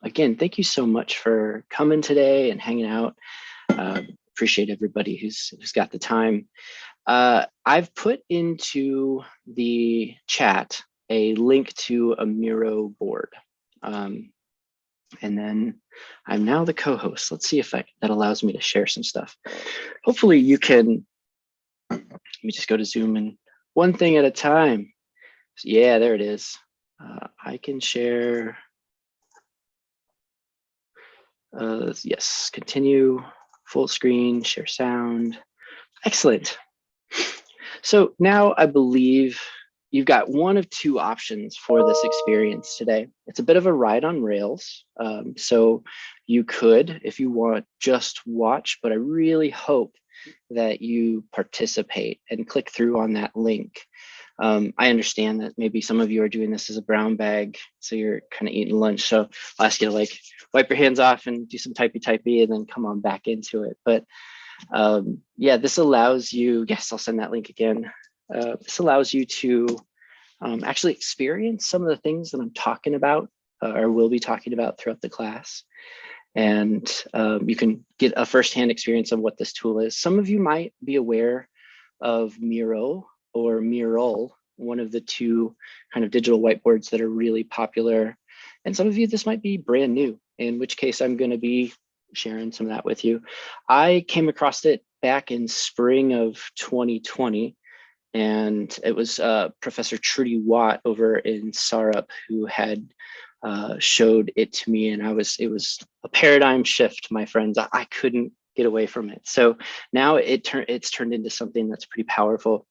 again, thank you so much for coming today and hanging out. Appreciate everybody who's got the time. I've put into the chat a link to a Miro board. And then I'm now the co-host. Let's see if that allows me to share some stuff. Hopefully you can, let me just go to Zoom and one thing at a time. Yeah, there it is. I can share. Yes, continue, full screen, share sound. Excellent. So now I believe you've got one of two options for this experience today. It's a bit of a ride on rails. So you could, if you want, just watch, but I really hope that you participate and click through on that link. I understand that maybe some of you are doing this as a brown bag, so you're kind of eating lunch. So I'll ask you to like wipe your hands off and do some typey and then come on back into it. But yeah, this allows you, yes, I'll send that link again. This allows you to actually experience some of the things that I'm talking about or will be talking about throughout the class. And you can get a firsthand experience of what this tool is. Some of you might be aware of Miro or Mural, one of the two kind of digital whiteboards that are really popular. And some of you, this might be brand new, in which case I'm going to be sharing some of that with you. I came across it back in spring of 2020, and it was Professor Trudy Watt over in Sarup who had showed it to me, and it was a paradigm shift, my friends. I couldn't get away from it. So now it's turned into something that's pretty powerful.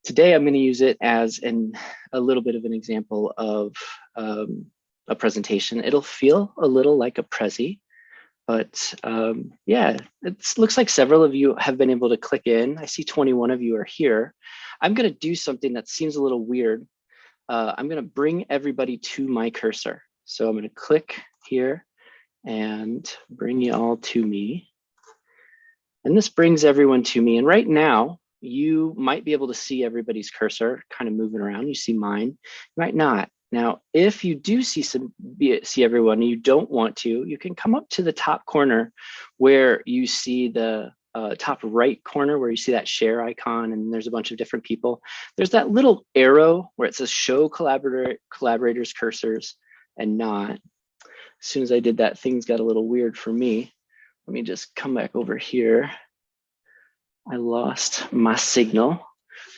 Today, I'm going to use it as a little bit of an example of a presentation. It'll feel a little like a Prezi, but yeah, it looks like several of you have been able to click in. I see 21 of you are here. I'm going to do something that seems a little weird. I'm going to bring everybody to my cursor. So I'm going to click here and bring you all to me. And this brings everyone to me. And right now, you might be able to see everybody's cursor kind of moving around. You see mine, you might not. Now, if you do see everyone and you don't want to, you can come up to the top corner where you see the top right corner where you see that share icon and there's a bunch of different people. There's that little arrow where it says show collaborators cursors and not. As soon as I did that, things got a little weird for me. Let me just come back over here. I lost my signal.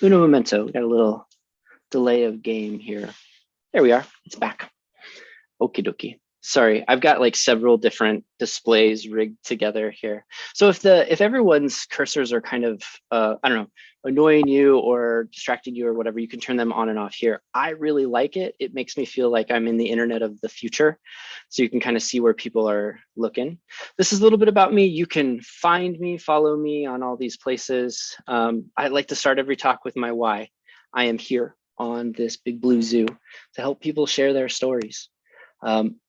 Uno momento, we got a little delay of game here. There we are, it's back. Okie dokie. Sorry, I've got like several different displays rigged together here. So if everyone's cursors are kind of, I don't know, annoying you or distracting you or whatever, you can turn them on and off here. I really like it. It makes me feel like I'm in the internet of the future. So you can kind of see where people are looking. This is a little bit about me. You can find me, follow me on all these places. I like to start every talk with my why. I am here on this big blue zoo to help people share their stories.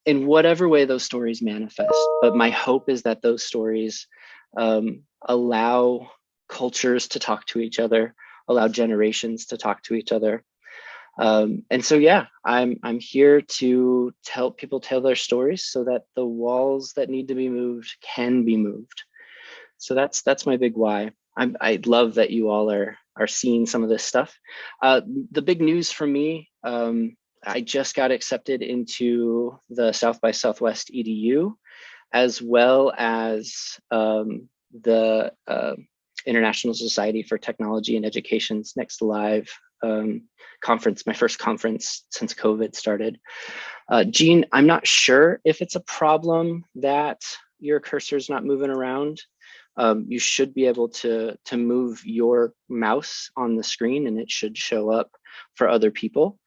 In whatever way those stories manifest. But my hope is that those stories allow cultures to talk to each other, allow generations to talk to each other. And so, yeah, I'm here to help people tell their stories so that the walls that need to be moved can be moved. So that's my big why. I love that you all are seeing some of this stuff. The big news for me, I just got accepted into the South by Southwest EDU, as well as the International Society for Technology and Education's Next Live conference, my first conference since COVID started. Gene, I'm not sure if it's a problem that your cursor's not moving around. You should be able to move your mouse on the screen and it should show up for other people.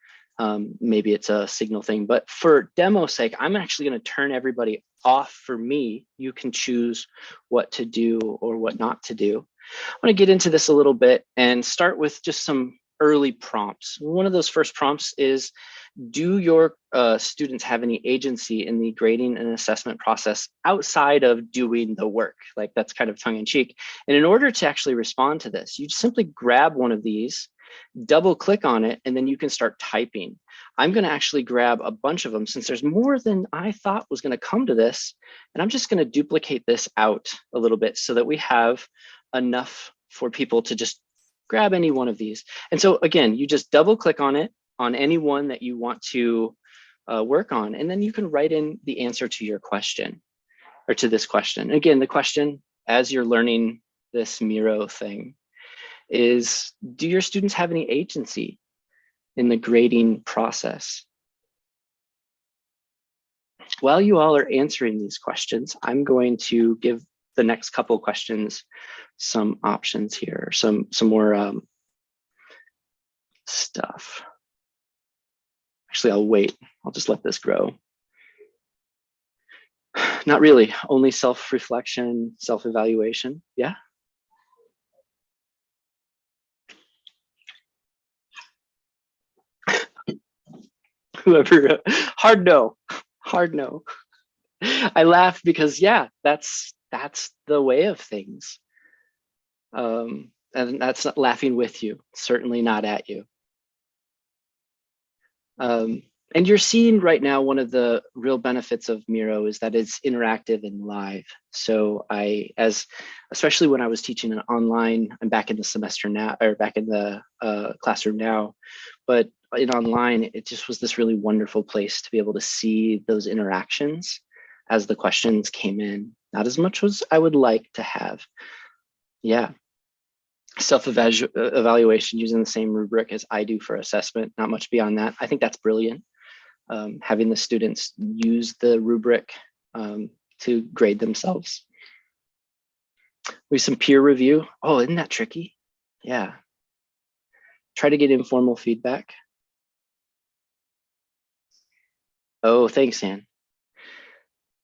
Maybe it's a signal thing, but for demo sake, I'm actually going to turn everybody off for me. You can choose what to do or what not to do. I want to get into this a little bit and start with just some early prompts. One of those first prompts is, do your students have any agency in the grading and assessment process outside of doing the work? Like, that's kind of tongue in cheek. And in order to actually respond to this, you simply grab one of these double click on it, and then you can start typing. I'm going to actually grab a bunch of them since there's more than I thought was going to come to this. And I'm just going to duplicate this out a little bit so that we have enough for people to just grab any one of these. And so again, you just double click on it, on any one that you want to work on, and then you can write in the answer to your question, or to this question. Again, the question, as you're learning this Miro thing, is, do your students have any agency in the grading process? While you all are answering these questions, I'm going to give the next couple of questions some options here, some more stuff. Actually, I'll wait. I'll just let this grow. Not really, only self-reflection, self-evaluation. Yeah. Whoever, hard no. I laugh because yeah, that's the way of things. And that's not laughing with you, certainly not at you. And you're seeing right now, one of the real benefits of Miro is that it's interactive and live. So especially when I was teaching online, I'm back in the semester now, or back in the classroom now, but in online, it just was this really wonderful place to be able to see those interactions as the questions came in. Not as much as I would like to have. Yeah. Self-evaluation using the same rubric as I do for assessment, not much beyond that. I think that's brilliant. Having the students use the rubric to grade themselves. We have some peer review. Oh, isn't that tricky? Yeah. Try to get informal feedback. Oh, thanks, Anne.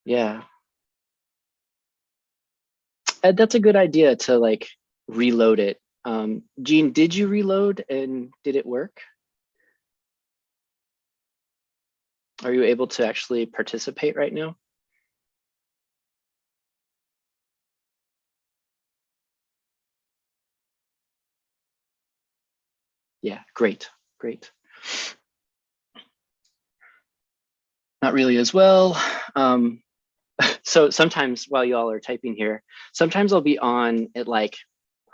Yeah. Ed, that's a good idea to like reload it. Jean, did you reload and did it work? Are you able to actually participate right now? Yeah, great. Not really as well. So sometimes while y'all are typing here, sometimes I'll be on at like,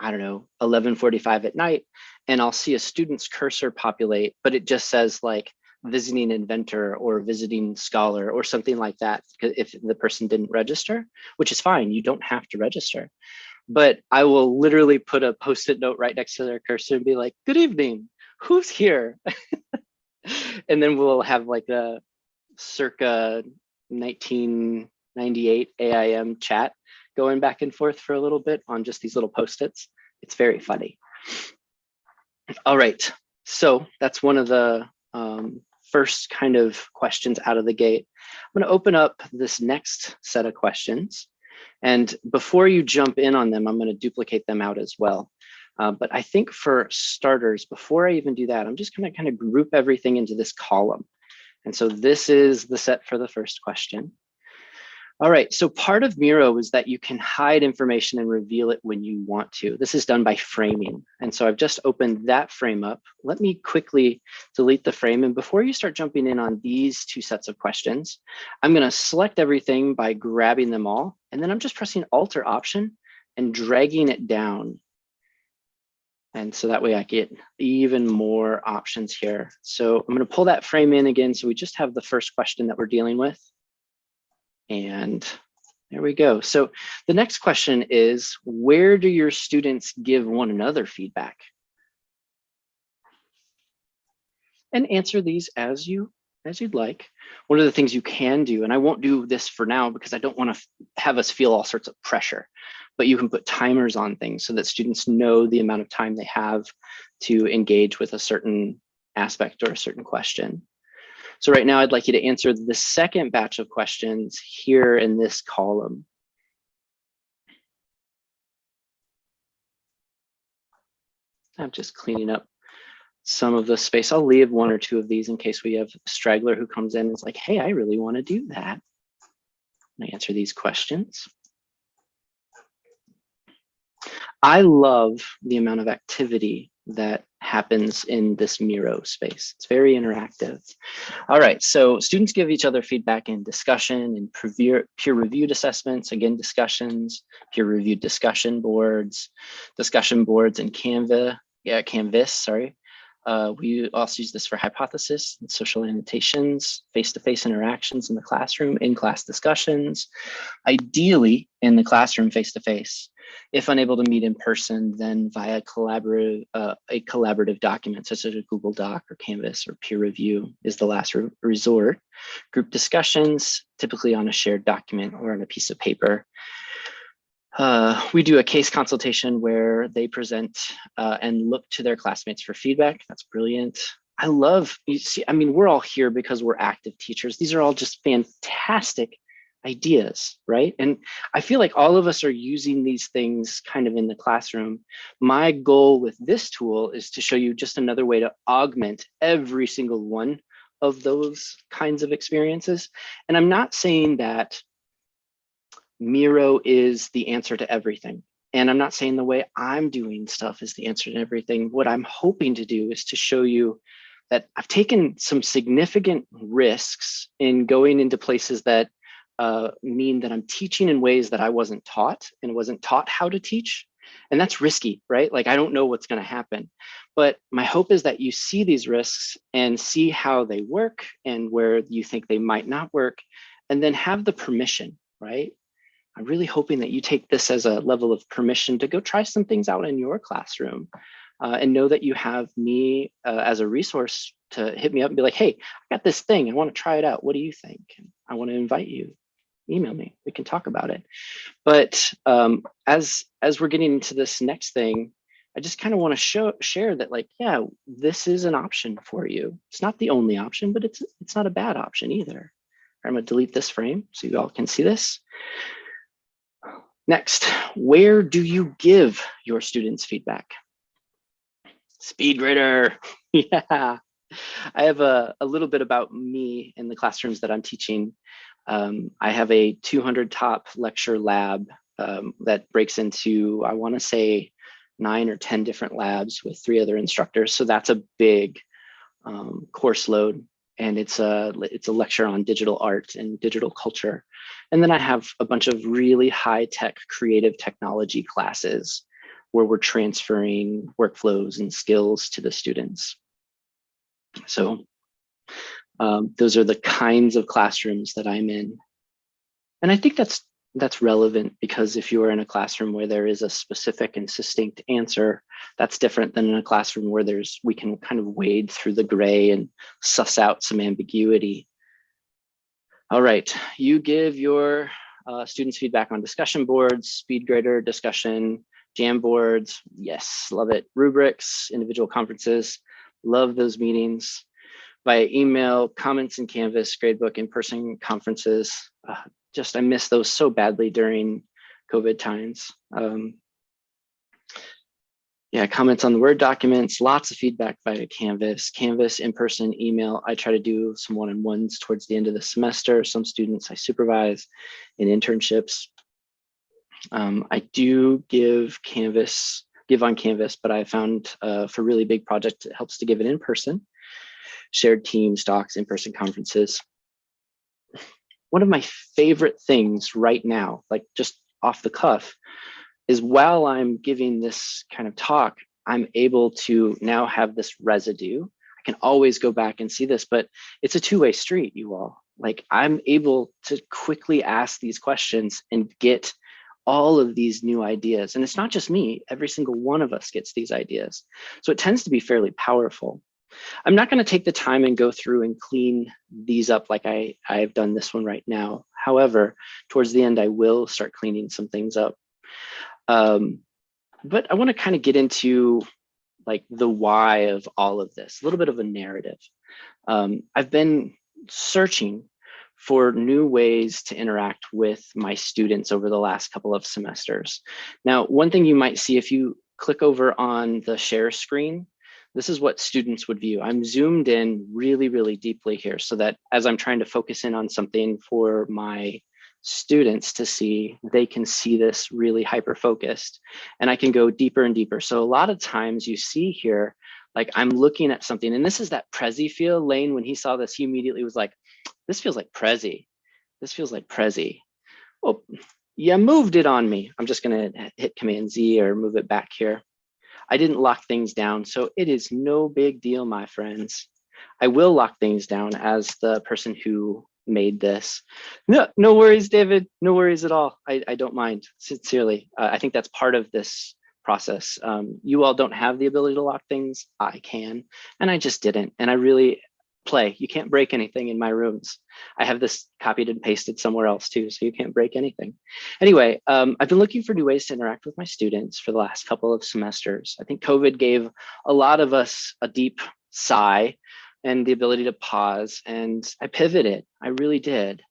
I don't know, 11:45 at night, and I'll see a student's cursor populate, but it just says like visiting inventor or visiting scholar or something like that if the person didn't register, which is fine. You don't have to register. But I will literally put a Post-it note right next to their cursor and be like, good evening, who's here? And then we'll have like a circa 1998 AIM chat going back and forth for a little bit on just these little Post-its. It's very funny. All right, so that's one of the first kind of questions out of the gate. I'm going to open up this next set of questions. And before you jump in on them, I'm going to duplicate them out as well. But I think for starters, before I even do that, I'm just going to kind of group everything into this column. And so this is the set for the first question. All right, so part of Miro is that you can hide information and reveal it when you want to. This is done by framing. And so I've just opened that frame up. Let me quickly delete the frame. And before you start jumping in on these two sets of questions, I'm gonna select everything by grabbing them all. And then I'm just pressing Alt or Option and dragging it down. And so that way I get even more options here. So I'm gonna pull that frame in again. So we just have the first question that we're dealing with. And there we go. So the next question is, where do your students give one another feedback? And answer these as you'd like. One of the things you can do, and I won't do this for now because I don't want to have us feel all sorts of pressure, but you can put timers on things so that students know the amount of time they have to engage with a certain aspect or a certain question. So right now, I'd like you to answer the second batch of questions here in this column. I'm just cleaning up some of the space. I'll leave one or two of these in case we have a straggler who comes in and is like, hey, I really want to do that. I answer these questions. I love the amount of activity that happens in this Miro space. It's very interactive. All right, so students give each other feedback in discussion and peer-reviewed assessments, again, discussions, peer-reviewed discussion boards in Canvas, sorry. We also use this for hypothesis and social annotations, face-to-face interactions in the classroom, in-class discussions, ideally in the classroom face-to-face. If unable to meet in person, then via a collaborative document such as a Google Doc or Canvas or peer review is the last resort. Group discussions, typically on a shared document or on a piece of paper. We do a case consultation where they present and look to their classmates for feedback. That's brilliant. I love, you see, I mean, we're all here because we're active teachers. These are all just fantastic ideas, right? And I feel like all of us are using these things kind of in the classroom. My goal with this tool is to show you just another way to augment every single one of those kinds of experiences. And I'm not saying that Miro is the answer to everything. And I'm not saying the way I'm doing stuff is the answer to everything. What I'm hoping to do is to show you that I've taken some significant risks in going into places that mean that I'm teaching in ways that I wasn't taught and wasn't taught how to teach. And that's risky, right? Like, I don't know what's going to happen. But my hope is that you see these risks and see how they work and where you think they might not work, and then have the permission, right? I'm really hoping that you take this as a level of permission to go try some things out in your classroom and know that you have me as a resource to hit me up and be like, hey, I got this thing. I want to try it out. What do you think? And I want to invite you. Email me. We can talk about it. But as we're getting into this next thing, I just kind of want to share that, like, yeah, this is an option for you. It's not the only option, but it's not a bad option either. I'm going to delete this frame so you all can see this. Next, where do you give your students feedback? SpeedGrader. Yeah. I have a little bit about me in the classrooms that I'm teaching. I have a 200 top lecture lab that breaks into, I want to say, 9 or 10 different labs with 3 other instructors. So that's a big course load. And it's a lecture on digital art and digital culture. And then I have a bunch of really high-tech creative technology classes where we're transferring workflows and skills to the students. So those are the kinds of classrooms that I'm in. And I think that's relevant, because if you are in a classroom where there is a specific and succinct answer, that's different than in a classroom where we can kind of wade through the gray and suss out some ambiguity. All right, you give your students feedback on discussion boards, SpeedGrader, discussion, Jamboards. Yes, love it. Rubrics, individual conferences, love those meetings. Via email, comments in Canvas, gradebook, in-person conferences. I miss those so badly during COVID times. Yeah, comments on the Word documents, lots of feedback via Canvas, in-person, email. I try to do some one-on-ones towards the end of the semester. Some students I supervise in internships. I do give on Canvas, but I found for really big projects, it helps to give it in person. Shared teams, docs, in-person conferences. One of my favorite things right now, like just off the cuff, is while I'm giving this kind of talk, I'm able to now have this residue. I can always go back and see this, but it's a two-way street, you all. Like, I'm able to quickly ask these questions and get all of these new ideas. And it's not just me, every single one of us gets these ideas. So it tends to be fairly powerful. I'm not going to take the time and go through and clean these up like I've done this one right now. However, towards the end, I will start cleaning some things up. But I want to kind of get into like the why of all of this, a little bit of a narrative. I've been searching for new ways to interact with my students over the last couple of semesters. Now, one thing you might see if you click over on the share screen, this is what students would view. I'm zoomed in really, really deeply here so that as I'm trying to focus in on something for my students to see, they can see this really hyper-focused, and I can go deeper and deeper. So a lot of times you see here, Like I'm looking at something, and this is that Prezi feel. Lane, when he saw this, he immediately was like, this feels like Prezi. This feels like Prezi. Oh, you moved it on me. I'm just gonna hit Command Z or move it back here. I didn't lock things down, so it is no big deal, my friends. I will lock things down as the person who made this. No, no worries, David. No worries at all. I don't mind, sincerely. I think that's part of this process. You all don't have the ability to lock things. I can, and I just didn't. And I really play. You can't break anything in my rooms. I have this copied and pasted somewhere else too, so you can't break anything. Anyway, I've been looking for new ways to interact with my students for the last couple of semesters. I think COVID gave a lot of us a deep sigh and the ability to pause, and I pivoted. I really did.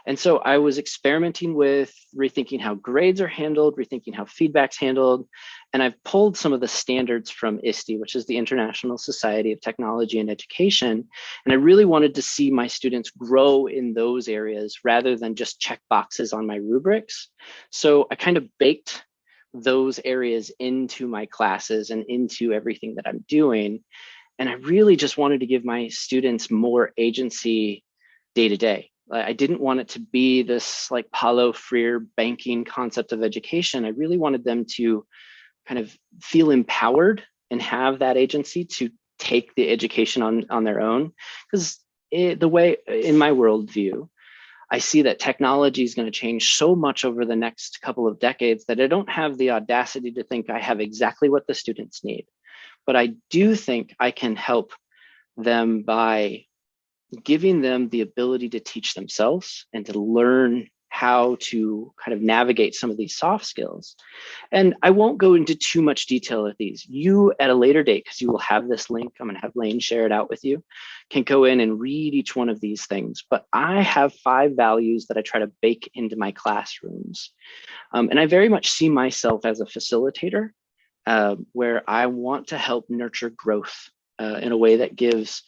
And so I was experimenting with rethinking how grades are handled, rethinking how feedback's handled. And I've pulled some of the standards from ISTE, which is the International Society of Technology and Education. And I really wanted to see my students grow in those areas rather than just check boxes on my rubrics. So I kind of baked those areas into my classes and into everything that I'm doing. And I really just wanted to give my students more agency day to day. I didn't want it to be this like Paulo Freire banking concept of education. I really wanted them to kind of feel empowered and have that agency to take the education on their own. Because the way, in my worldview, I see that technology is going to change so much over the next couple of decades that I don't have the audacity to think I have exactly what the students need. But I do think I can help them by giving them the ability to teach themselves and to learn how to kind of navigate some of these soft skills. And I won't go into too much detail with these. You at a later date, because you will have this link, I'm going to have Lane share it out with you, can go in and read each one of these things. But I have 5 values that I try to bake into my classrooms. And I very much see myself as a facilitator where I want to help nurture growth in a way that gives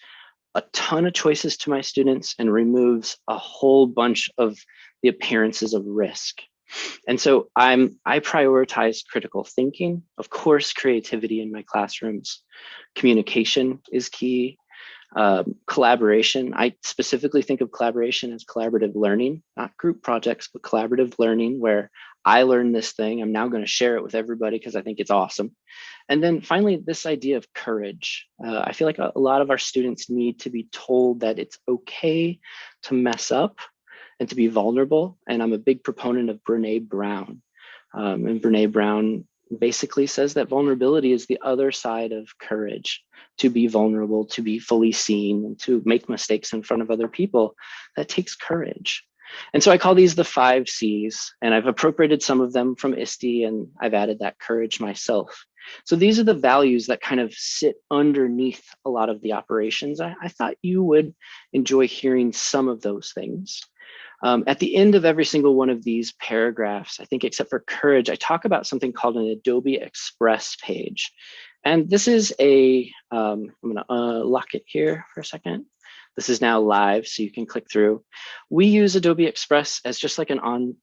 a ton of choices to my students and removes a whole bunch of the appearances of risk. And so I prioritize critical thinking, of course, creativity in my classrooms. Communication is key. Collaboration. I specifically think of collaboration as collaborative learning, not group projects, but collaborative learning where I learned this thing. I'm now going to share it with everybody because I think it's awesome. And then finally, this idea of courage. I feel like a lot of our students need to be told that it's okay to mess up and to be vulnerable. And I'm a big proponent of Brene Brown. And Brene Brown basically says that vulnerability is the other side of courage. To be vulnerable, to be fully seen, and to make mistakes in front of other people, that takes courage. And so I call these the 5 C's, and I've appropriated some of them from ISTE, and I've added that courage myself. So these are the values that kind of sit underneath a lot of the operations. I thought you would enjoy hearing some of those things. At the end of every single one of these paragraphs, I think except for courage, I talk about something called an Adobe Express page. And this is I'm gonna lock it here for a second. This is now live, so you can click through. We use Adobe Express as just like an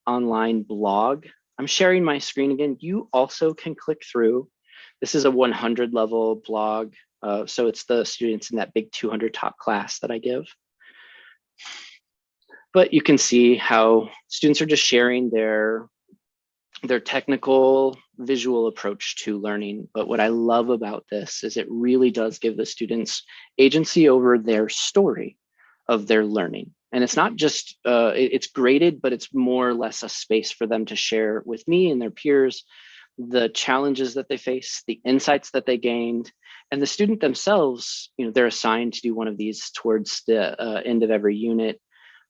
online blog. I'm sharing my screen again. You also can click through. This is a 100 level blog. So it's the students in that big 200 top class that I give. But you can see how students are just sharing their technical visual approach to learning. But what I love about this is it really does give the students agency over their story of their learning. And it's not just, it's graded, but it's more or less a space for them to share with me and their peers the challenges that they face, the insights that they gained, and the student themselves, they're assigned to do one of these towards the end of every unit.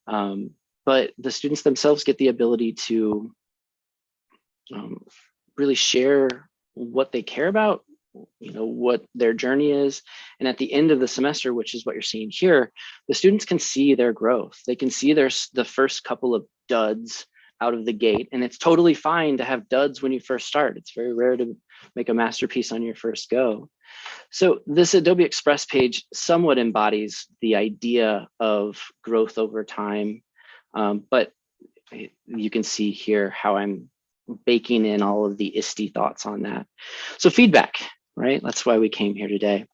But the students themselves get the ability to really share what they care about, what their journey is. And at the end of the semester, which is what you're seeing here, the students can see their growth. They can see the first couple of duds out of the gate. And it's totally fine to have duds when you first start. It's very rare to make a masterpiece on your first go. So this Adobe Express page somewhat embodies the idea of growth over time. But you can see here how I'm baking in all of the ISTE thoughts on that. So feedback. right? That's why we came here today.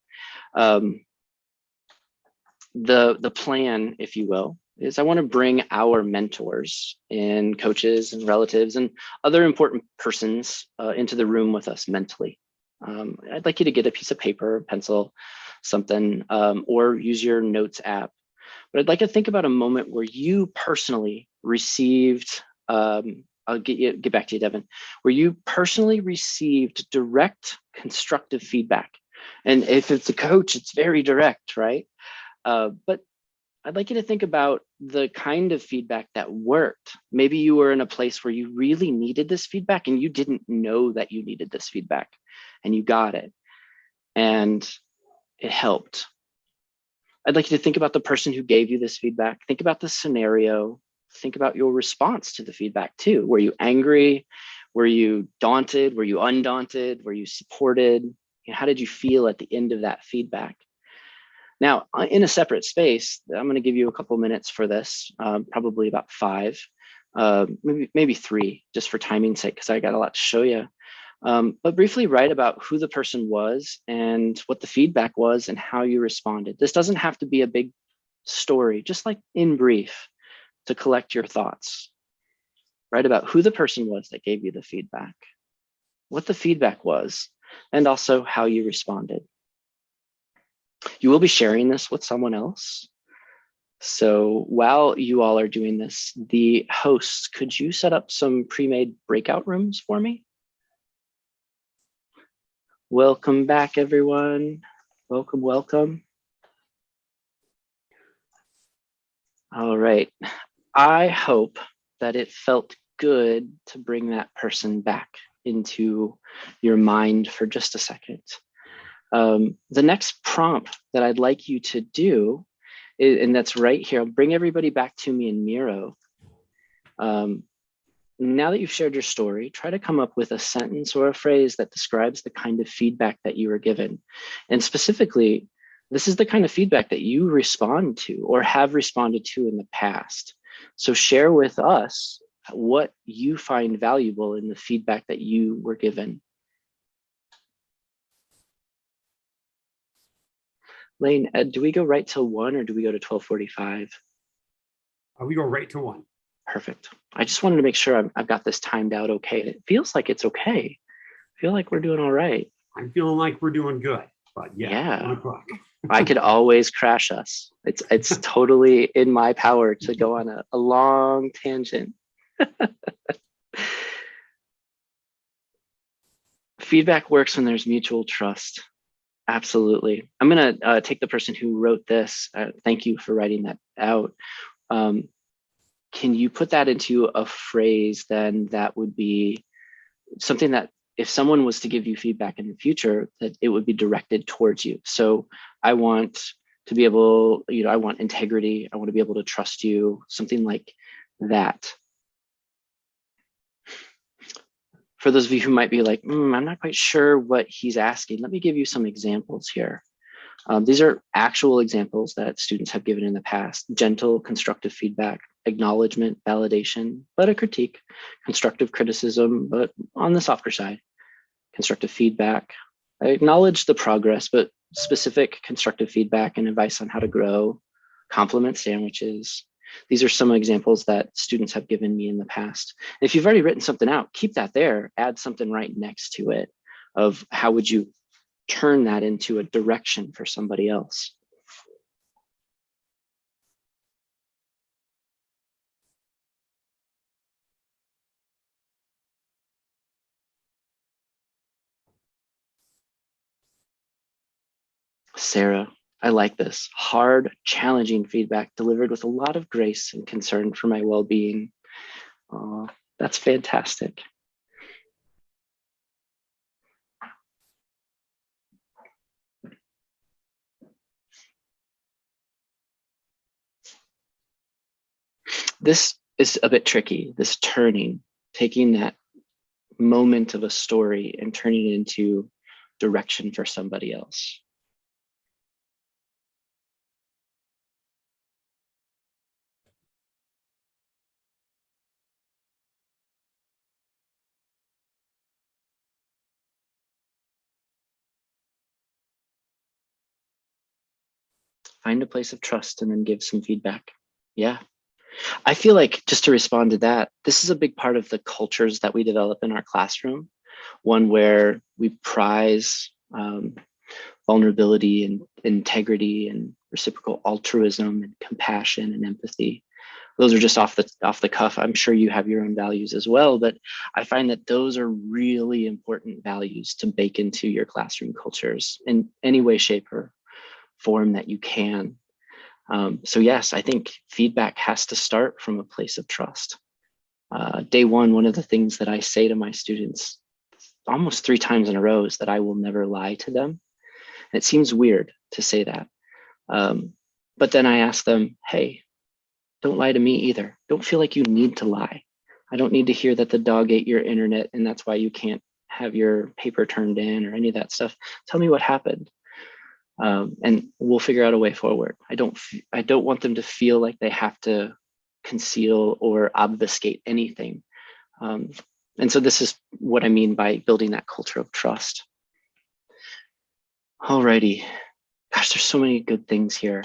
The plan, if you will, is I want to bring our mentors and coaches and relatives and other important persons into the room with us mentally. I'd like you to get a piece of paper, pencil, something, or use your notes app. But I'd like to think about a moment where you personally received, I'll get back to you, Devin, where you personally received direct constructive feedback. And if it's a coach, it's very direct, right? But I'd like you to think about the kind of feedback that worked. Maybe you were in a place where you really needed this feedback and you didn't know that you needed this feedback and you got it and it helped. I'd like you to think about the person who gave you this feedback. Think about the scenario. Think about your response to the feedback too. Were you angry? Were you daunted? Were you undaunted? Were you supported? How did you feel at the end of that feedback? Now, in a separate space, I'm going to give you a couple minutes for this, probably about 5, maybe 3, just for timing's sake, because I got a lot to show you. But briefly write about who the person was and what the feedback was and how you responded. This doesn't have to be a big story, just like in brief to collect your thoughts. Write about who the person was that gave you the feedback, what the feedback was, and also how you responded. You will be sharing this with someone else. So while you all are doing this, the hosts, could you set up some pre-made breakout rooms for me? Welcome back, everyone. Welcome, welcome. All right. I hope that it felt good to bring that person back into your mind for just a second. The next prompt that I'd like you to do, and that's right here, I'll bring everybody back to me in Miro. Now that you've shared your story, try to come up with a sentence or a phrase that describes the kind of feedback that you were given. And specifically, this is the kind of feedback that you respond to or have responded to in the past. So share with us what you find valuable in the feedback that you were given. Lane, do we go right till 1 or do we go to 12:45? We go right to 1. Perfect. I just wanted to make sure I've got this timed out okay. It feels like it's okay. I feel like we're doing all right. I'm feeling like we're doing good, but yeah. 1 o'clock. I could always crash us. It's totally in my power to go on a long tangent. Feedback works when there's mutual trust. Absolutely. I'm going to take the person who wrote this. Thank you for writing that out. Can you put that into a phrase then that would be something that if someone was to give you feedback in the future, that it would be directed towards you. So I want to be able, I want integrity. I want to be able to trust you, something like that. For those of you who might be like, I'm not quite sure what he's asking, let me give you some examples here. These are actual examples that students have given in the past: gentle, constructive feedback, acknowledgement, validation, but a critique, constructive criticism, but on the softer side, constructive feedback. I acknowledge the progress, but specific constructive feedback and advice on how to grow, compliment sandwiches. These are some examples that students have given me in the past. If you've already written something out, keep that there, add something right next to it of how would you turn that into a direction for somebody else. Sarah, I like this. Hard, challenging feedback delivered with a lot of grace and concern for my well-being. Oh, that's fantastic. This is a bit tricky, this turning, taking that moment of a story and turning it into direction for somebody else. find a place of trust and then give some feedback. Yeah. I feel like, just to respond to that, this is a big part of the cultures that we develop in our classroom, one where we prize vulnerability and integrity and reciprocal altruism and compassion and empathy. Those are just off the cuff. I'm sure you have your own values as well, but I find that those are really important values to bake into your classroom cultures in any way, shape, or form that you can. So yes, I think feedback has to start from a place of trust. Day one of the things that I say to my students almost 3 times in a row is that I will never lie to them. And it seems weird to say that. But then I ask them, hey, don't lie to me either. Don't feel like you need to lie. I don't need to hear that the dog ate your internet and that's why you can't have your paper turned in or any of that stuff. Tell me what happened. And we'll figure out a way forward. I don't want them to feel like they have to conceal or obfuscate anything. And so this is what I mean by building that culture of trust. Alrighty. Gosh, there's so many good things here.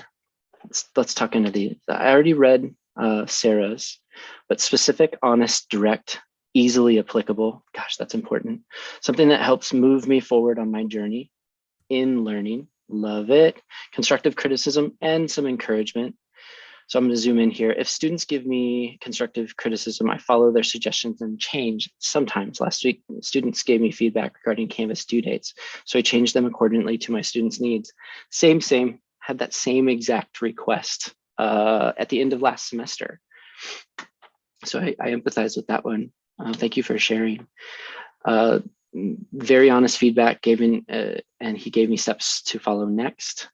Let's talk into the, I already read Sarah's, but specific, honest, direct, easily applicable. Gosh, that's important. Something that helps move me forward on my journey in learning. Love it. Constructive criticism and some encouragement. So I'm going to zoom in here. If students give me constructive criticism, I follow their suggestions and change. Sometimes last week, students gave me feedback regarding Canvas due dates. So I changed them accordingly to my students' needs. Same, had that same exact request at the end of last semester. So I empathize with that one. Thank you for sharing. Very honest feedback and he gave me steps to follow next.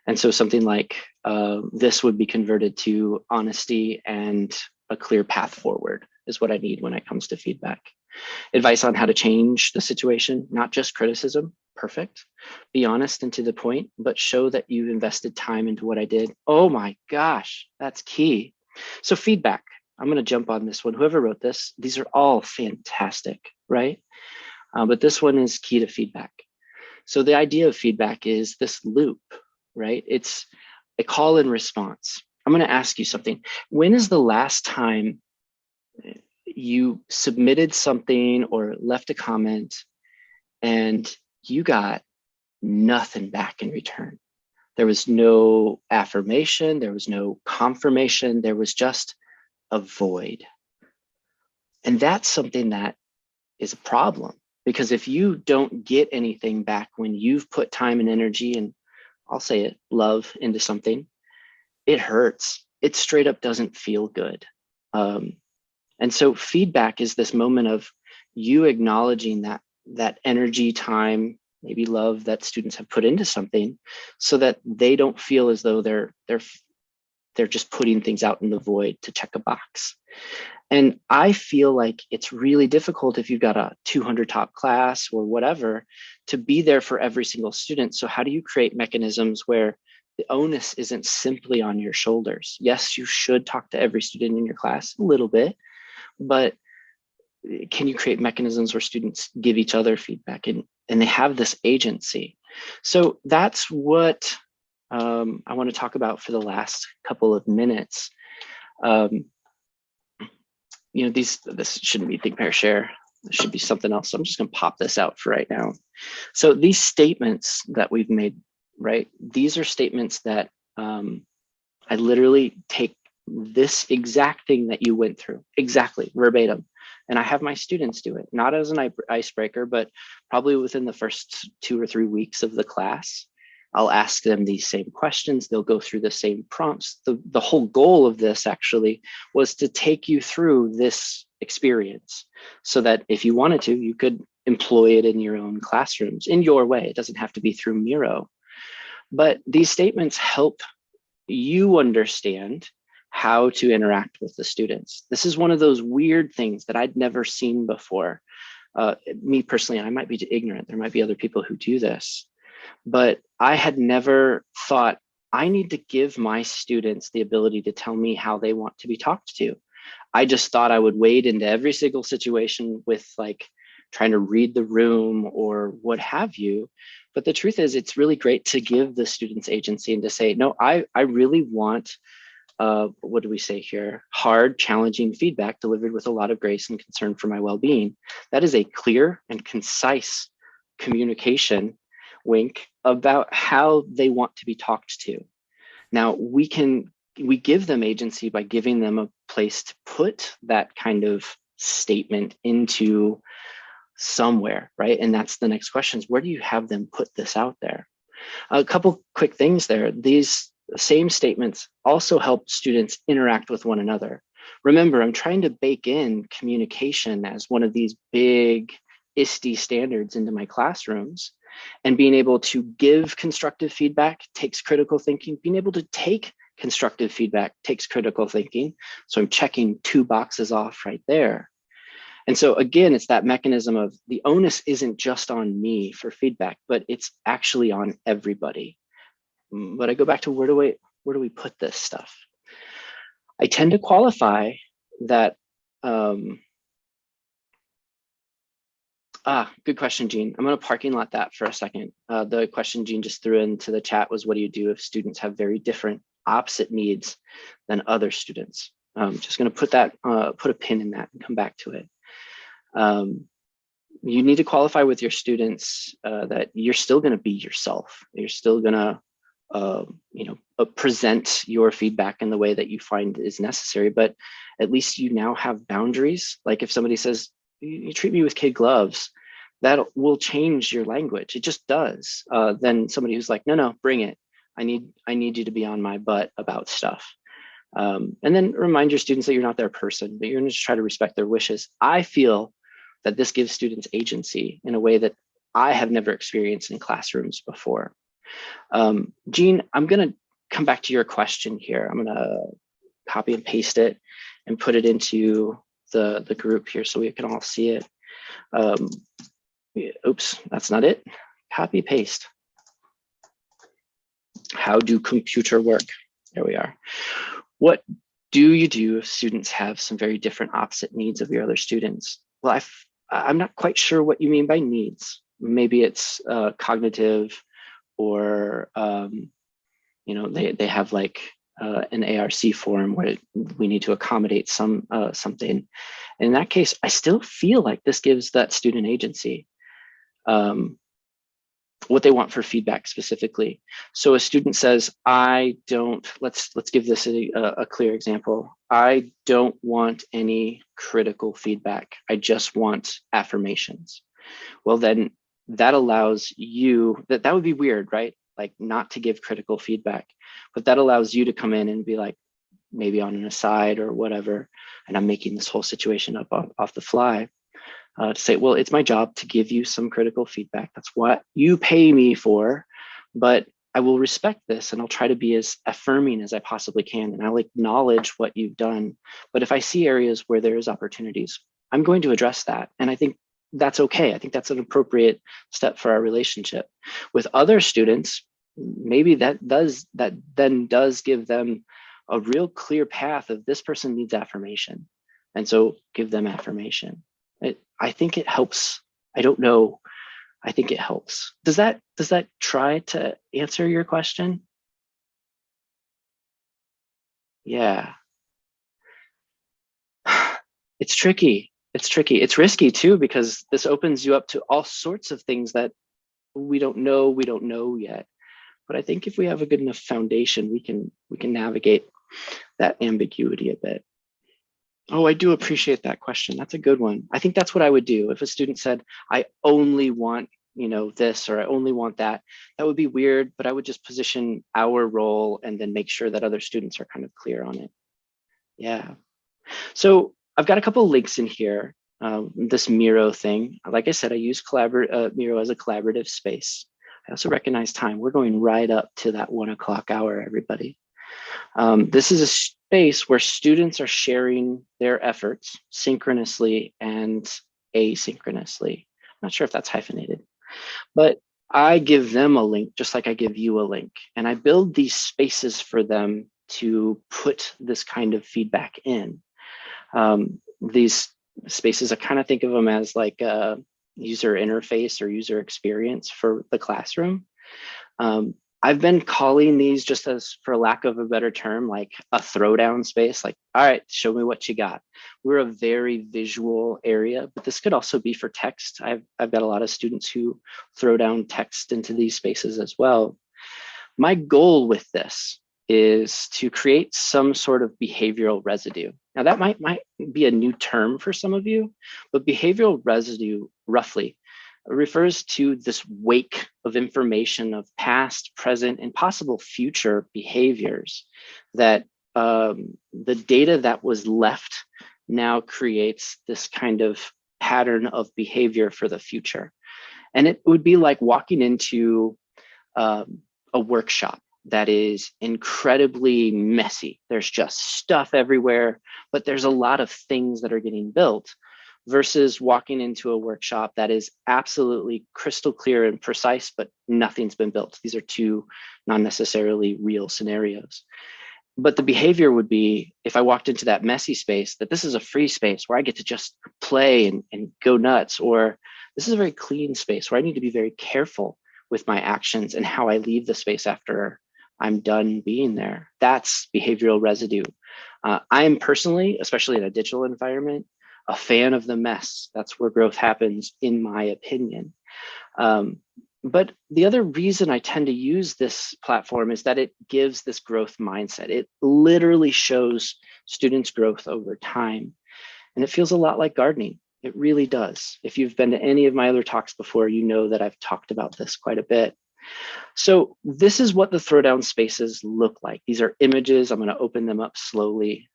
And so something like this would be converted to honesty and a clear path forward is what I need when it comes to feedback. Advice on how to change the situation, not just criticism. Perfect. Be honest and to the point, but show that you've invested time into what I did. Oh my gosh, that's key. So feedback, I'm going to jump on this one. Whoever wrote this, these are all fantastic, right? But this one is key to feedback. So the idea of feedback is this loop, right? It's a call and response. I'm going to ask you something. When is the last time you submitted something or left a comment and you got nothing back in return? There was no affirmation. There was no confirmation. There was just a void. And that's something that is a problem, because if you don't get anything back when you've put time and energy and, I'll say it, love into something, it hurts. It straight up doesn't feel good. And so feedback is this moment of you acknowledging that energy, time, maybe love that students have put into something, so that they don't feel as though they're just putting things out in the void to check a box. And I feel like it's really difficult if you've got a 200 top class or whatever to be there for every single student. So how do you create mechanisms where the onus isn't simply on your shoulders? Yes, you should talk to every student in your class a little bit, but can you create mechanisms where students give each other feedback and they have this agency? So that's what I want to talk about for the last couple of minutes. This shouldn't be think, pair, share. This should be something else. So I'm just going to pop this out for right now. So these statements that we've made, right? These are statements that I literally take this exact thing that you went through, exactly verbatim. And I have my students do it, not as an icebreaker, but probably within the first 2 or 3 weeks of the class. I'll ask them these same questions. They'll go through the same prompts. The whole goal of this actually was to take you through this experience so that if you wanted to, you could employ it in your own classrooms in your way. It doesn't have to be through Miro. But these statements help you understand how to interact with the students. This is one of those weird things that I'd never seen before. Me personally, I might be ignorant. There might be other people who do this. But I had never thought, I need to give my students the ability to tell me how they want to be talked to. I just thought I would wade into every single situation with like trying to read the room or what have you. But the truth is, it's really great to give the students agency and to say, no, I really want, what do we say here? Hard, challenging feedback delivered with a lot of grace and concern for my well-being. That is a clear and concise communication, wink, about how they want to be talked to. Now, we give them agency by giving them a place to put that kind of statement into somewhere, right? And that's the next question, is where do you have them put this out there? A couple quick things there. These same statements also help students interact with one another. Remember, I'm trying to bake in communication as one of these big ISTE standards into my classrooms, and being able to give constructive feedback takes critical thinking. Being able to take constructive feedback takes critical thinking. So I'm checking 2 boxes off right there. And so again, it's that mechanism of the onus isn't just on me for feedback, but it's actually on everybody. But I go back to where do we put this stuff? I tend to qualify that. Good question, Jean. I'm going to parking lot that for a second. The question Jean just threw into the chat was, what do you do if students have very different opposite needs than other students? Just going to put a pin in that and come back to it. You need to qualify with your students that you're still going to be yourself. You're still going to present your feedback in the way that you find is necessary, but at least you now have boundaries. Like if somebody says, you treat me with kid gloves, that will change your language. It just does. Then somebody who's like, no, bring it. I need you to be on my butt about stuff. And then remind your students that you're not their person, but you're going to try to respect their wishes. I feel that this gives students agency in a way that I have never experienced in classrooms before. Jean, I'm going to come back to your question here. I'm going to copy and paste it and put it into the group here so we can all see it. Oops, that's not it. Copy, paste. How do computer work? There we are. What do you do if students have some very different opposite needs of your other students? Well, I'm not quite sure what you mean by needs. Maybe it's cognitive, or they have like an ARC form where we need to accommodate something. In that case, I still feel like this gives that student agency, what they want for feedback specifically. So a student says, let's give this a clear example. I don't want any critical feedback. I just want affirmations. Well, then that allows you, that would be weird, right? Like not to give critical feedback, but that allows you to come in and be like, maybe on an aside or whatever, and I'm making this whole situation up off the fly, to say, well, it's my job to give you some critical feedback. That's what you pay me for, but I will respect this and I'll try to be as affirming as I possibly can. And I'll acknowledge what you've done. But if I see areas where there is opportunities, I'm going to address that. And I think that's okay. I think that's an appropriate step for our relationship. With other students, maybe that then does give them a real clear path of this person needs affirmation. And so give them affirmation. I think it helps. I don't know. I think it helps. Does that try to answer your question? Yeah. It's tricky. It's tricky. It's risky too, because this opens you up to all sorts of things that we don't know yet. But I think if we have a good enough foundation, we can navigate that ambiguity a bit. Oh, I do appreciate that question. That's a good one. I think that's what I would do. If a student said, I only want, this, or I only want that, that would be weird, but I would just position our role and then make sure that other students are kind of clear on it. Yeah. So I've got a couple of links in here. This Miro thing, like I said, I use Miro as a collaborative space. I also recognize time. We're going right up to that 1 o'clock hour, everybody. This is a space where students are sharing their efforts synchronously and asynchronously. I'm not sure if that's hyphenated, but I give them a link just like I give you a link. And I build these spaces for them to put this kind of feedback in. These spaces, I kind of think of them as like user interface or user experience for the classroom. I've been calling these, just as for lack of a better term, like a throwdown space. Like, all right, show me what you got. We're a very visual area, but this could also be for text. I've got a lot of students who throw down text into these spaces as well. My goal with this is to create some sort of behavioral residue. Now that might be a new term for some of you, but behavioral residue roughly refers to this wake of information of past, present, and possible future behaviors that the data that was left now creates this kind of pattern of behavior for the future. And it would be like walking into a workshop that is incredibly messy. There's just stuff everywhere, but there's a lot of things that are getting built, versus walking into a workshop that is absolutely crystal clear and precise, but nothing's been built. These are two not necessarily real scenarios. But the behavior would be, if I walked into that messy space, that this is a free space where I get to just play and go nuts, or this is a very clean space where I need to be very careful with my actions and how I leave the space after I'm done being there. That's behavioral residue. I am personally, especially in a digital environment, a fan of the mess. That's where growth happens, in my opinion. But the other reason I tend to use this platform is that it gives this growth mindset. It literally shows students' growth over time. And it feels a lot like gardening. It really does. If you've been to any of my other talks before, you know that I've talked about this quite a bit. So this is what the throwdown spaces look like. These are images. I'm going to open them up slowly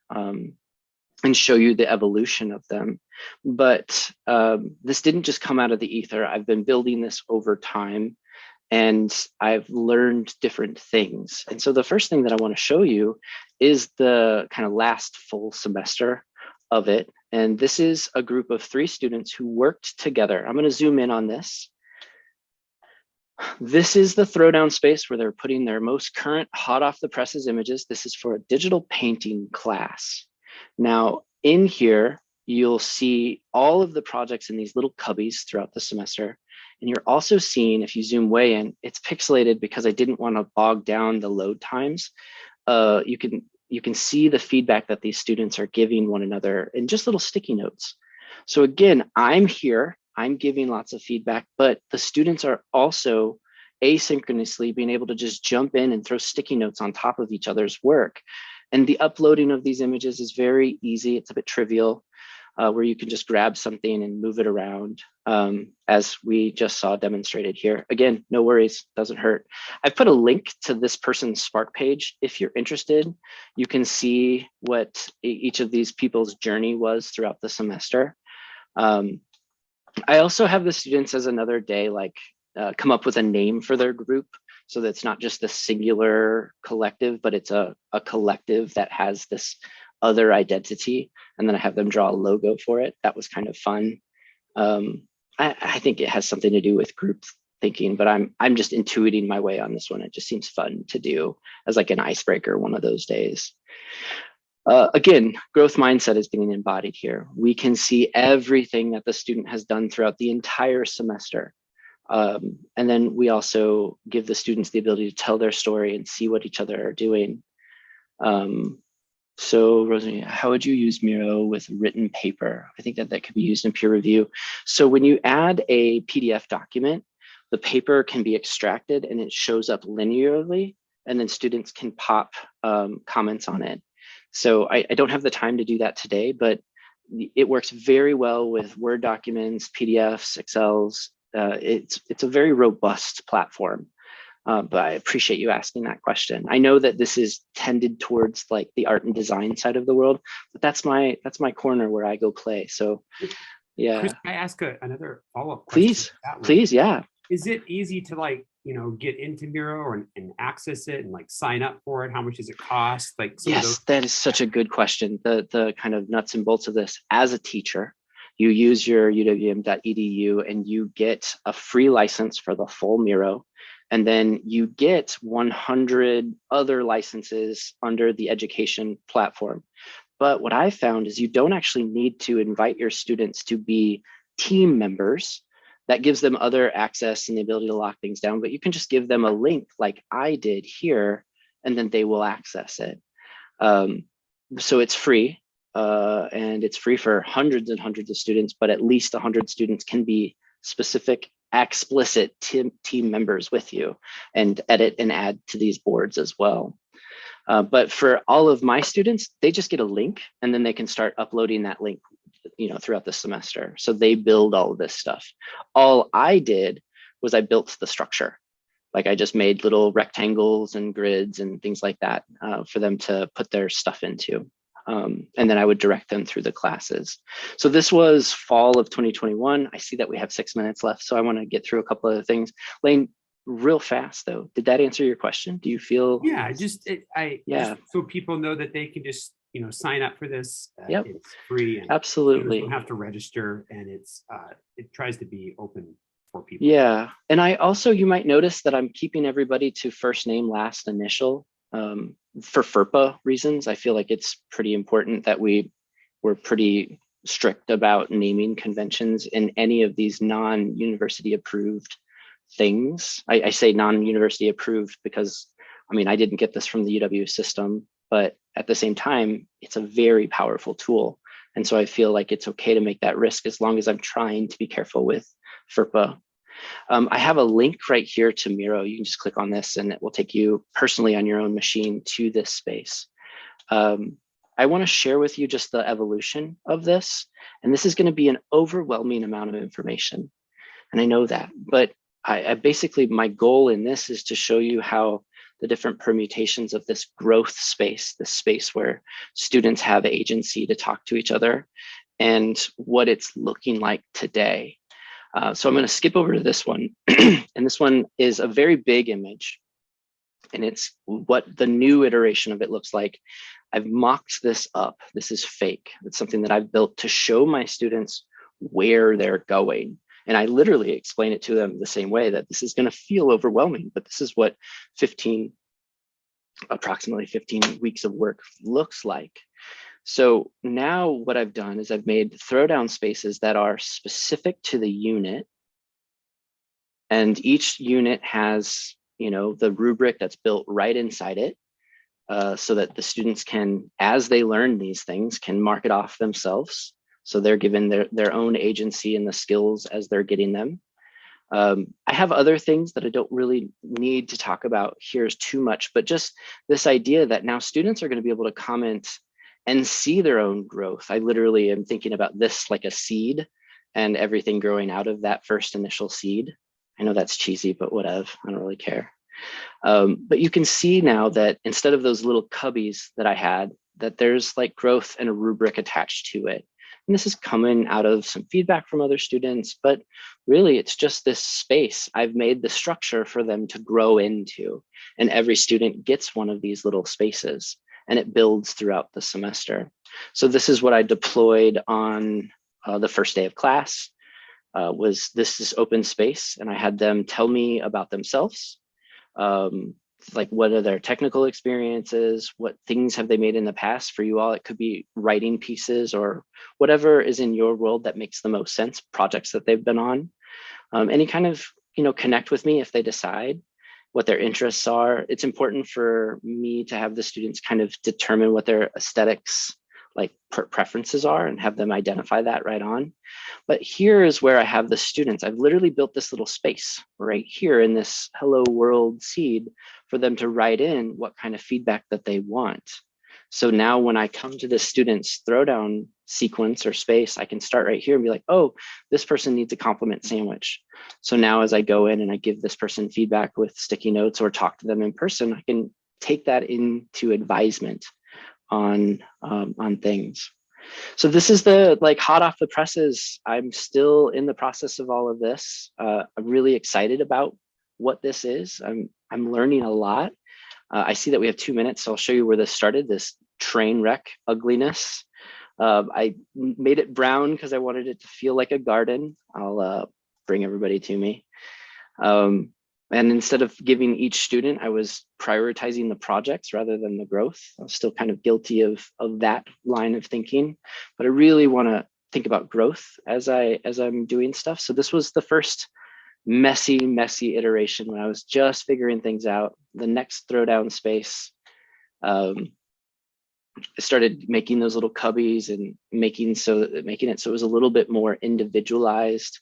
and show you the evolution of them. But this didn't just come out of the ether. I've been building this over time, and I've learned different things. And so the first thing that I want to show you is the kind of last full semester of it. And this is a group of 3 students who worked together. I'm going to zoom in on this. This is the throwdown space where they're putting their most current hot off the presses images. This is for a digital painting class. Now, in here, you'll see all of the projects in these little cubbies throughout the semester. And you're also seeing, if you zoom way in, it's pixelated because I didn't want to bog down the load times. You can see the feedback that these students are giving one another in just little sticky notes. So again, I'm here, I'm giving lots of feedback, but the students are also asynchronously being able to just jump in and throw sticky notes on top of each other's work. And the uploading of these images is very easy. It's a bit trivial, where you can just grab something and move it around, as we just saw demonstrated here. Again, no worries, doesn't hurt. I've put a link to this person's Spark page. If you're interested, you can see what each of these people's journey was throughout the semester. I also have the students as another day, like come up with a name for their group. So that's not just a singular collective, but it's a collective that has this other identity. And then I have them draw a logo for it. That was kind of fun. I think it has something to do with group thinking, but I'm just intuiting my way on this one. It just seems fun to do as like an icebreaker one of those days. Again, growth mindset is being embodied here. We can see everything that the student has done throughout the entire semester. And then we also give the students the ability to tell their story and see what each other are doing. So Rosalie, how would you use Miro with written paper? I think that could be used in peer review. So when you add a PDF document, the paper can be extracted and it shows up linearly, and then students can pop comments on it. So I don't have the time to do that today, but it works very well with Word documents, PDFs, Excels. It's a very robust platform, but I appreciate you asking that question. I know that this is tended towards like the art and design side of the world, but that's my corner where I go play. So yeah. Chris, can I ask another follow-up question? Please, yeah. Is it easy to get into Miro and access it and like sign up for it? How much does it cost? Like yes, that is such a good question. The kind of nuts and bolts of this. As a teacher, you use your uwm.edu and you get a free license for the full Miro. And then you get 100 other licenses under the education platform. But what I found is you don't actually need to invite your students to be team members. that gives them other access and the ability to lock things down, but you can just give them a link like I did here, and then they will access it. So it's free, and it's free for hundreds and hundreds of students, but at least 100 students can be specific, explicit team members with you and edit and add to these boards as well. But for all of my students, they just get a link and then they can start uploading that link, throughout the semester. So they build all of this stuff. All I did was I built the structure. Like I just made little rectangles and grids and things like that for them to put their stuff into. And then I would direct them through the classes. So this was fall of 2021. I see that we have 6 minutes left, so I want to get through a couple of things. Lane, real fast though, did that answer your question? Do you feel? Yeah, just so people know that they can just sign up for this. Yep. It's free. And absolutely. You don't have to register, and it tries to be open for people. Yeah, and I also, you might notice that I'm keeping everybody to first name, last initial. For FERPA reasons, I feel like it's pretty important that we're pretty strict about naming conventions in any of these non-university approved things. I say non-university approved because, I didn't get this from the UW system, but at the same time, it's a very powerful tool. And so I feel like it's okay to make that risk as long as I'm trying to be careful with FERPA. I have a link right here to Miro. You can just click on this and it will take you personally on your own machine to this space. I want to share with you just the evolution of this. And this is going to be an overwhelming amount of information. And I know that, but I basically, my goal in this is to show you how the different permutations of this growth space, this space where students have agency to talk to each other, and what it's looking like today. So I'm going to skip over to this one. And this one is a very big image. And it's what the new iteration of it looks like. I've mocked this up. This is fake. It's something that I've built to show my students where they're going. And I literally explain it to them the same way, that this is going to feel overwhelming, but this is what approximately 15 weeks of work looks like. So now what I've done is I've made throwdown spaces that are specific to the unit. And each unit has, the rubric that's built right inside it, so that the students can, as they learn these things, can mark it off themselves. So they're given their own agency and the skills as they're getting them. I have other things that I don't really need to talk about here is too much, but just this idea that now students are going to be able to comment and see their own growth. I literally am thinking about this like a seed and everything growing out of that first initial seed. I know that's cheesy, but whatever, I don't really care. But you can see now that instead of those little cubbies that I had, that there's like growth and a rubric attached to it. And this is coming out of some feedback from other students, but really it's just this space. I've made the structure for them to grow into, and every student gets one of these little spaces, and it builds throughout the semester. So this is what I deployed on the first day of class, was this open space, and I had them tell me about themselves. Like what are their technical experiences, what things have they made in the past for you all. It could be writing pieces or whatever is in your world that makes the most sense, projects that they've been on. Any kind of, connect with me if they decide what their interests are. It's important for me to have the students kind of determine what their aesthetics, like preferences are, and have them identify that right on. But here is where I have the students. I've literally built this little space right here in this hello world seed for them to write in what kind of feedback that they want. So now when I come to this student's throwdown sequence or space, I can start right here and be like, oh, this person needs a compliment sandwich. So now as I go in and I give this person feedback with sticky notes or talk to them in person, I can take that into advisement on things. So this is the hot off the presses. I'm still in the process of all of this. I'm really excited about what this is. I'm learning a lot. I see that we have 2 minutes, so I'll show you where this started, this train wreck ugliness. I made it brown because I wanted it to feel like a garden. I'll bring everybody to me. And instead of giving each student, I was prioritizing the projects rather than the growth. I was still kind of guilty of that line of thinking, but I really want to think about growth as I'm doing stuff. So this was the first messy iteration when I was just figuring things out. The next throwdown space, I started making those little cubbies and making it so it was a little bit more individualized,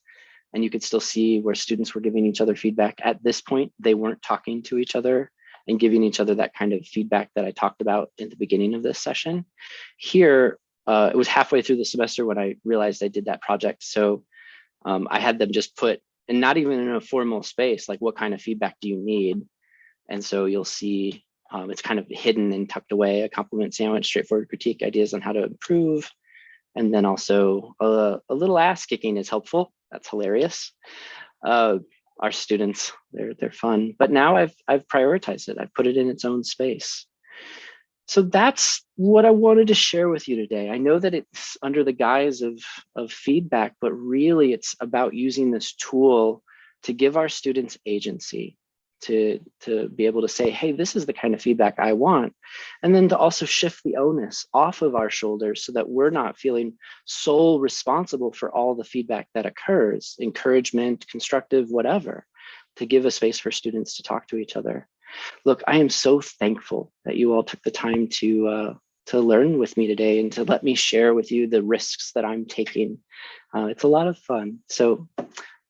and you could still see where students were giving each other feedback. At this point, they weren't talking to each other and giving each other that kind of feedback that I talked about in the beginning of this session. Here, it was halfway through the semester when I realized I did that project. So I had them just put, and not even in a formal space, like, what kind of feedback do you need? And so you'll see it's kind of hidden and tucked away: a compliment sandwich, straightforward critique, ideas on how to improve. And then also a little ass kicking is helpful. That's hilarious. Our students, they're fun. But now I've prioritized it. I've put it in its own space. So that's what I wanted to share with you today. I know that it's under the guise of feedback, but really it's about using this tool to give our students agency, to be able to say, hey, this is the kind of feedback I want. And then to also shift the onus off of our shoulders so that we're not feeling sole responsible for all the feedback that occurs, encouragement, constructive, whatever, to give a space for students to talk to each other. Look, I am so thankful that you all took the time to learn with me today and to let me share with you the risks that I'm taking. It's a lot of fun. So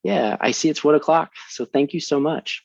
yeah, I see it's 1 o'clock. So thank you so much.